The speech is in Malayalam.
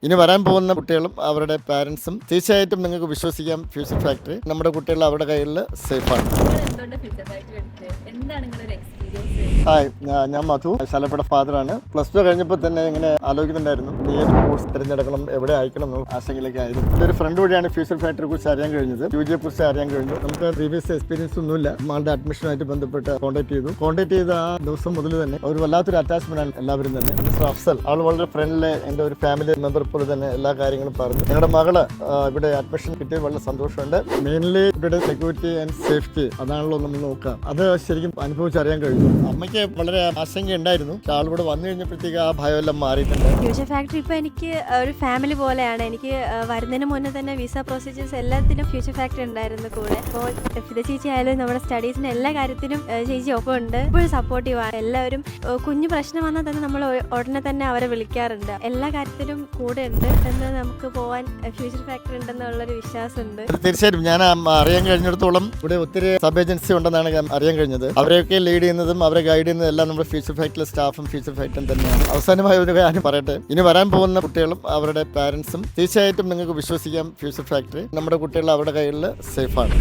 ഇനി വരാൻ പോകുന്ന കുട്ടികളും അവരുടെ പാരൻസും തീർച്ചയായിട്ടും നിങ്ങൾക്ക് വിശ്വസിക്കാം ഫ്യൂച്ചർ ഫാക്ടറി നമ്മുടെ കുട്ടികൾ അവരുടെ കയ്യിൽ സേഫാണ്. ഹായ്, ഞാൻ മധു, ശാലപ്പയുടെ ഫാദറാണ്. +2 കഴിഞ്ഞപ്പോൾ തന്നെ ഇങ്ങനെ ആലോചിക്കുന്നുണ്ടായിരുന്നു ഏത് കോഴ്സ് തിരഞ്ഞെടുക്കണം, എവിടെ അയക്കണം എന്നുള്ള ആശങ്കയിലേക്ക് ആയിരുന്നു. എൻ്റെ ഒരു ഫ്രണ്ട് വഴിയാണ് ഫ്യൂച്ചർ ഫാക്ടറിയെ കുറിച്ച് അറിയാൻ കഴിഞ്ഞത്, UG കുറിച്ച് അറിയാൻ കഴിഞ്ഞു. നമുക്ക് പ്രീവിയസ് എക്സ്പീരിയൻസ് ഒന്നുമില്ല. നമ്മളുടെ അഡ്മിഷനുമായിട്ട് ബന്ധപ്പെട്ട് കോൺടാക്ട് ചെയ്ത ആ ദിവസം മുതൽ തന്നെ ഒരു വല്ലാത്തൊരു അറ്റാച്ച്മെന്റ് ആണ് എല്ലാവരും തന്നെ. മിസ്റ്റർ അഫ്സൽ ആൾ വളരെ ഫ്രണ്ട്ലി, എൻ്റെ ഒരു ഫാമിലി മെമ്പർ പോലെ തന്നെ എല്ലാ കാര്യങ്ങളും പറഞ്ഞു. ഞങ്ങളുടെ മകള് ഇവിടെ അഡ്മിഷൻ കിട്ടിയത് വളരെ സന്തോഷമുണ്ട്. മെയിൻലി ഇവിടെ സെക്യൂരിറ്റി ആൻഡ് സേഫ്റ്റി അതാണല്ലോ നമ്മൾ നോക്കാം. അത് ശരിക്കും അനുഭവിച്ചറിയാൻ കഴിഞ്ഞു. അമ്മയ്ക്ക് വളരെ ആശങ്ക ഉണ്ടായിരുന്നു. ആളിവിടെ വന്നു കഴിഞ്ഞപ്പോഴത്തേക്ക് ആ ഭയമെല്ലാം മാറിയിട്ടുണ്ട്. ഫ്യൂച്ചർ ഫാക്ടറി ഇപ്പോൾ എനിക്ക് ഒരു ഫാമിലി പോലെയാണ്. എനിക്ക് വരുന്നതിന് മുന്നേ തന്നെ വിസ പ്രൊസീജിയേഴ്സ് എല്ലാത്തിനും ഫ്യൂച്ചർ ഫാക്ടറി ഉണ്ടായിരുന്നു കൂടെ. അപ്പോൾ ഫിദ ചേച്ചി ആയാലും നമ്മുടെ സ്റ്റഡീസിന് എല്ലാ കാര്യത്തിനും ചേച്ചി ഒപ്പം ഉണ്ട്. ഇപ്പോഴും സപ്പോർട്ടീവാണ്. എല്ലാവരും കുഞ്ഞു പ്രശ്നം വന്നാൽ തന്നെ നമ്മൾ ഉടനെ തന്നെ അവരെ വിളിക്കാറുണ്ട്. എല്ലാ കാര്യത്തിലും കൂടെ ഉണ്ട് എന്ന് നമുക്ക് പോകാൻ ഫ്യൂച്ചർ ഫാക്ടറി ഉണ്ടെന്നുള്ളൊരു വിശ്വാസമുണ്ട്. തീർച്ചയായിട്ടും ഞാൻ അറിയാൻ കഴിഞ്ഞിടത്തോളം ഇവിടെ ഒത്തിരി സബ് ഏജൻസി ഉണ്ടെന്നാണ് അറിയാൻ കഴിഞ്ഞത്. അവരെയൊക്കെ ലീഡ് ചെയ്യുന്നതും അവരെ ഗൈഡ് ചെയ്യുന്നതും എല്ലാം നമ്മുടെ ഫ്യൂച്ചർ ഫാക്ടറിയിലെ സ്റ്റാഫും ഫ്യൂച്ചർ ഫാക്ടറിയും തന്നെയാണ്. അവസാനമായ ഒരു കാര്യം പറയട്ടെ, ഇനി വരാൻ പോകുന്ന കുട്ടികളും അവരുടെ പാരൻസും തീർച്ചയായിട്ടും നിങ്ങൾക്ക് വിശ്വസിക്കാം ഫ്യൂച്ചർ ഫാക്ടറി നമ്മുടെ കുട്ടികൾ അവരുടെ കയ്യിൽ സേഫാണ്.